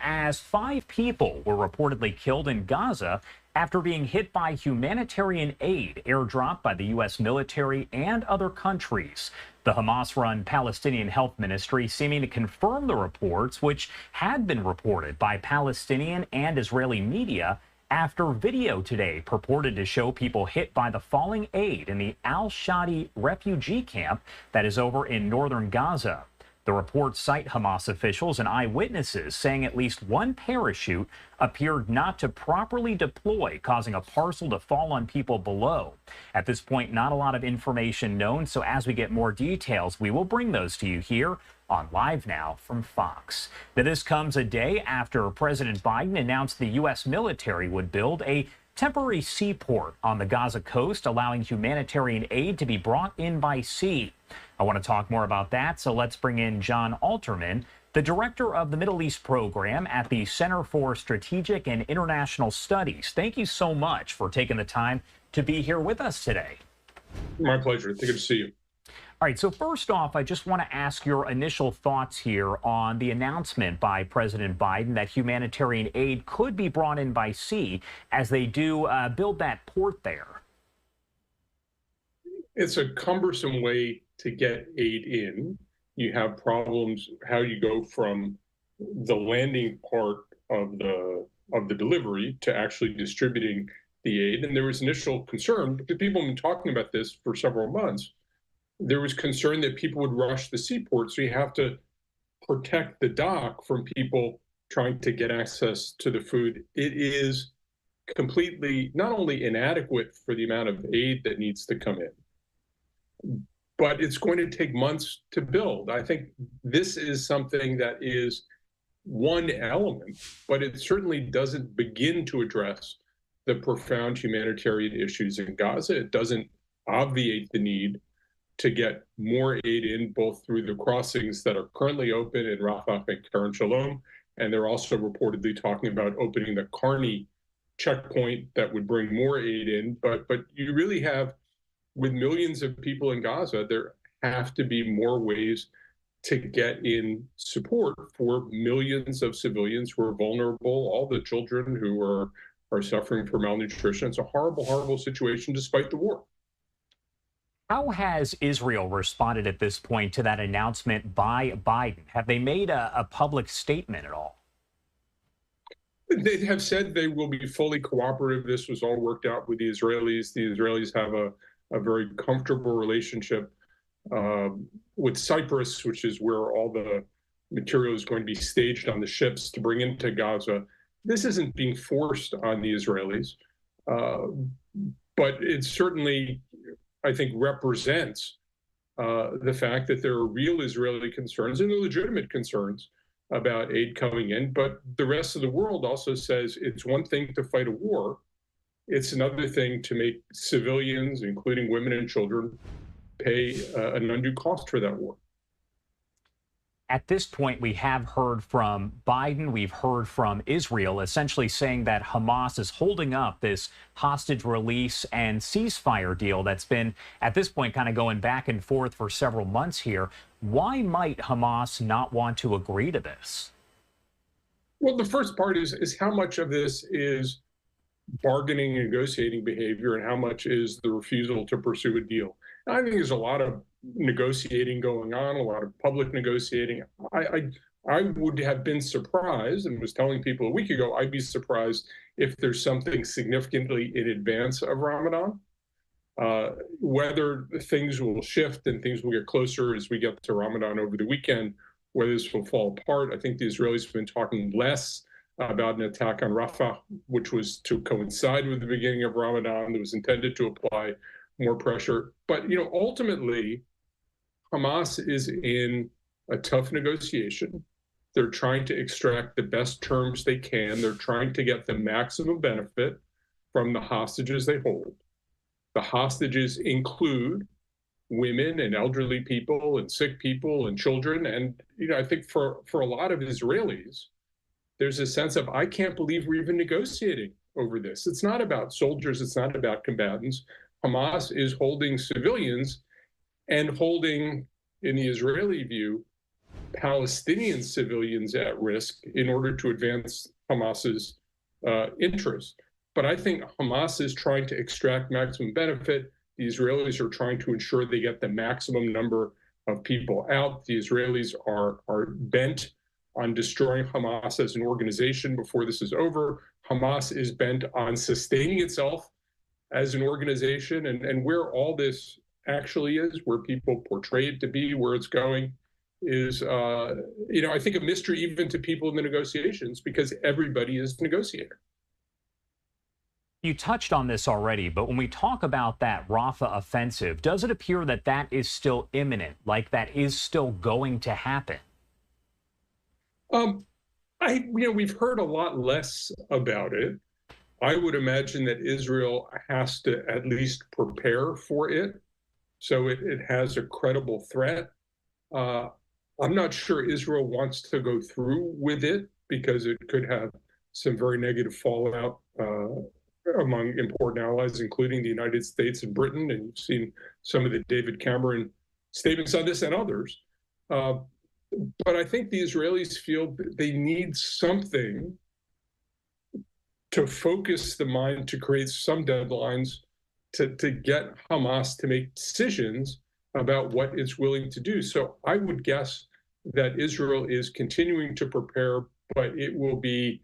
as 5 people were reportedly killed in Gaza after being hit by humanitarian aid airdropped by the U.S. military and other countries. The Hamas-run Palestinian Health Ministry seeming to confirm the reports, which had been reported by Palestinian and Israeli media after video today purported to show people hit by the falling aid in the Al-Shadi refugee camp that is over in northern Gaza. The reports cite Hamas officials and eyewitnesses saying at least one parachute appeared not to properly deploy, causing a parcel to fall on people below. At this point, not a lot of information known, so as we get more details, we will bring those to you here on Live Now from Fox. Now, this comes a day after President Biden announced the U.S. military would build a temporary seaport on the Gaza coast, allowing humanitarian aid to be brought in by sea. I want to talk more about that, so let's bring in Jon Altermann, the director of the Middle East program at the Center for Strategic and International Studies. Thank you so much for taking the time to be here with us today. My pleasure. Good to see you. All right, so first off, I just want to ask your initial thoughts here on the announcement by President Biden that humanitarian aid could be brought in by sea as they do build that port there. It's a cumbersome way to get aid in. You have problems how you go from the landing part of the delivery to actually distributing the aid. And there was initial concern, because people have been talking about this for several months. There was concern that people would rush the seaport, so you have to protect the dock from people trying to get access to the food. It is completely not only inadequate for the amount of aid that needs to come in, but it's going to take months to build. I think this is something that is one element, but it certainly doesn't begin to address the profound humanitarian issues in Gaza. It doesn't obviate the need to get more aid in, both through the crossings that are currently open in Rafah and Kerem Shalom, and they're also reportedly talking about opening the Carney checkpoint that would bring more aid in. But you really have, with millions of people in Gaza, there have to be more ways to get in support for millions of civilians who are vulnerable, all the children who are suffering from malnutrition. It's a horrible, horrible situation despite the war. How has Israel responded at this point to that announcement by Biden? Have they made a public statement at all? They have said they will be fully cooperative. This was all worked out with the Israelis. The Israelis have a very comfortable relationship with Cyprus, which is where all the material is going to be staged on the ships to bring into Gaza. This isn't being forced on the Israelis, but it certainly, I think, represents the fact that there are real Israeli concerns and legitimate concerns about aid coming in. But the rest of the world also says it's one thing to fight a war. It's another thing to make civilians, including women and children, pay an undue cost for that war. At this point, we have heard from Biden, we've heard from Israel, essentially saying that Hamas is holding up this hostage release and ceasefire deal that's been, at this point, kind of going back and forth for several months here. Why might Hamas not want to agree to this? Well, the first part is how much of this is bargaining and negotiating behavior and how much is the refusal to pursue a deal. And I think there's a lot of negotiating going on, a lot of public negotiating. I would have been surprised, and was telling people a week ago, I'd be surprised if there's something significantly in advance of Ramadan. Whether things will shift and things will get closer as we get to Ramadan over the weekend, whether this will fall apart. I think the Israelis have been talking less about an attack on Rafah, which was to coincide with the beginning of Ramadan, that was intended to apply more pressure. But, ultimately, Hamas is in a tough negotiation. They're trying to extract the best terms they can. They're trying to get the maximum benefit from the hostages they hold. The hostages include women and elderly people and sick people and children. And, I think for a lot of Israelis, there's a sense of, I can't believe we're even negotiating over this. It's not about soldiers. It's not about combatants. Hamas is holding civilians and holding, in the Israeli view, Palestinian civilians at risk in order to advance Hamas's interests. But I think Hamas is trying to extract maximum benefit. The Israelis are trying to ensure they get the maximum number of people out. The Israelis are bent on destroying Hamas as an organization before this is over. Hamas is bent on sustaining itself as an organization, and where all this actually is, where people portray it to be, where it's going, is, I think a mystery even to people in the negotiations, because everybody is a negotiator. You touched on this already, but when we talk about that Rafah offensive, does it appear that that is still imminent, like that is still going to happen? We've heard a lot less about it. I would imagine that Israel has to at least prepare for it, so it has a credible threat. I'm not sure Israel wants to go through with it because it could have some very negative fallout among important allies, including the United States and Britain. And you've seen some of the David Cameron statements on this and others. But I think the Israelis feel they need something to focus the mind, to create some deadlines, to get Hamas to make decisions about what it's willing to do. So I would guess that Israel is continuing to prepare, but it will be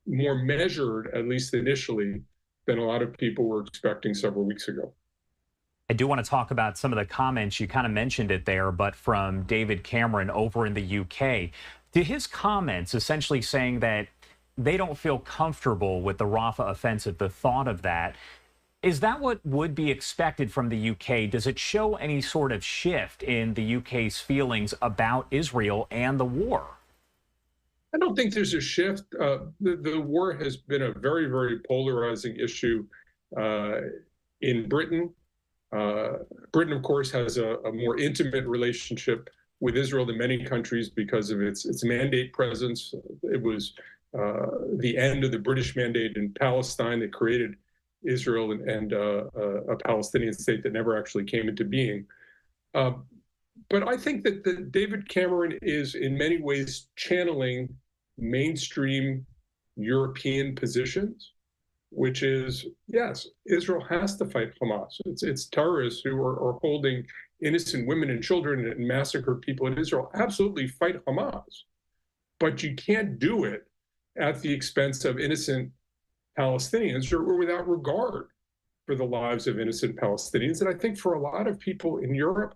more measured, at least initially, than a lot of people were expecting several weeks ago. I do want to talk about some of the comments. You kind of mentioned it there, but from David Cameron over in the UK. To his comments essentially saying that they don't feel comfortable with the Rafah offensive, the thought of that. Is that what would be expected from the UK? Does it show any sort of shift in the UK's feelings about Israel and the war? I don't think there's a shift. The war has been a very, very polarizing issue in Britain. Britain, of course, has a more intimate relationship with Israel than many countries because of its mandate presence. It was the end of the British mandate in Palestine that created Israel and a Palestinian state that never actually came into being. But I think that David Cameron is in many ways channeling mainstream European positions, which is, yes, Israel has to fight Hamas. It's terrorists who are holding innocent women and children and massacre people in Israel. Absolutely fight Hamas. But you can't do it at the expense of innocent Palestinians or without regard for the lives of innocent Palestinians. And I think for a lot of people in Europe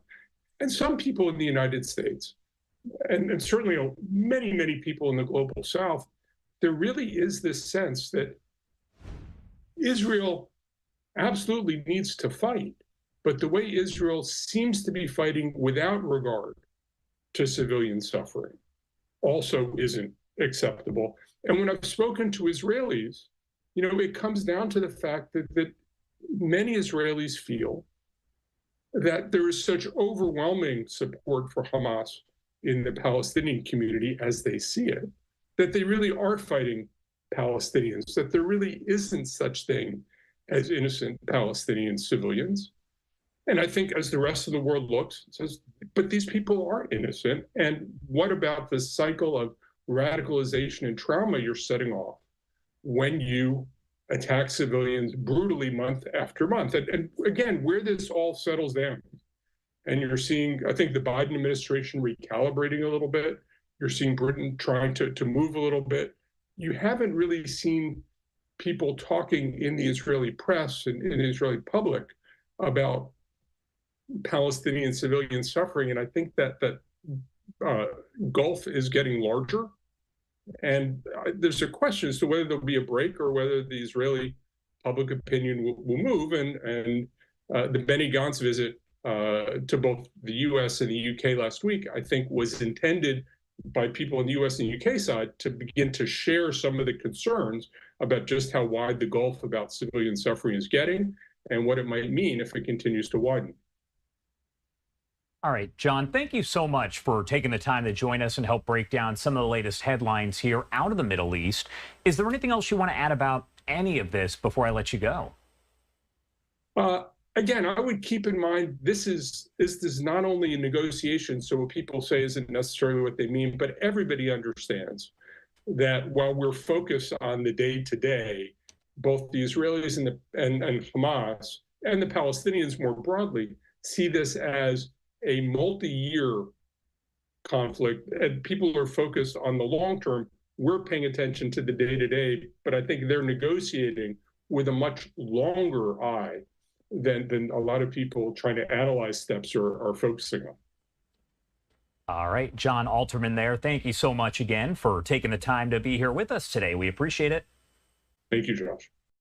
and some people in the United States, and certainly many, many people in the global South, there really is this sense that Israel absolutely needs to fight, but the way Israel seems to be fighting without regard to civilian suffering also isn't acceptable. And when I've spoken to Israelis, it comes down to the fact that many Israelis feel that there is such overwhelming support for Hamas in the Palestinian community as they see it, that they really are fighting Palestinians, that there really isn't such thing as innocent Palestinian civilians. And I think as the rest of the world looks, it says, but these people aren't innocent. And what about the cycle of radicalization and trauma you're setting off when you attack civilians brutally month after month? And again, where this all settles down, and you're seeing, I think, the Biden administration recalibrating a little bit. You're seeing Britain trying to move a little bit. You haven't really seen people talking in the Israeli press and in the Israeli public about Palestinian civilian suffering. And I think that gulf is getting larger. And there's a question as to whether there'll be a break or whether the Israeli public opinion will move. And the Benny Gantz visit to both the U.S. and the UK last week, I think, was intended by people in the U.S. and UK side to begin to share some of the concerns about just how wide the gulf about civilian suffering is getting and what it might mean if it continues to widen. All right, Jon, thank you so much for taking the time to join us and help break down some of the latest headlines here out of the Middle East. Is there anything else you want to add about any of this before I let you go? again, I would keep in mind this is not only a negotiation, so what people say isn't necessarily what they mean, but everybody understands that while we're focused on the day-to-day, both the Israelis and Hamas and the Palestinians more broadly see this as a multi-year conflict, and people are focused on the long term. We're paying attention to the day-to-day, but I think they're negotiating with a much longer eye than a lot of people trying to analyze steps are focusing on. All right, Jon Altermann there. Thank you so much again for taking the time to be here with us today. We appreciate it. Thank you, Josh.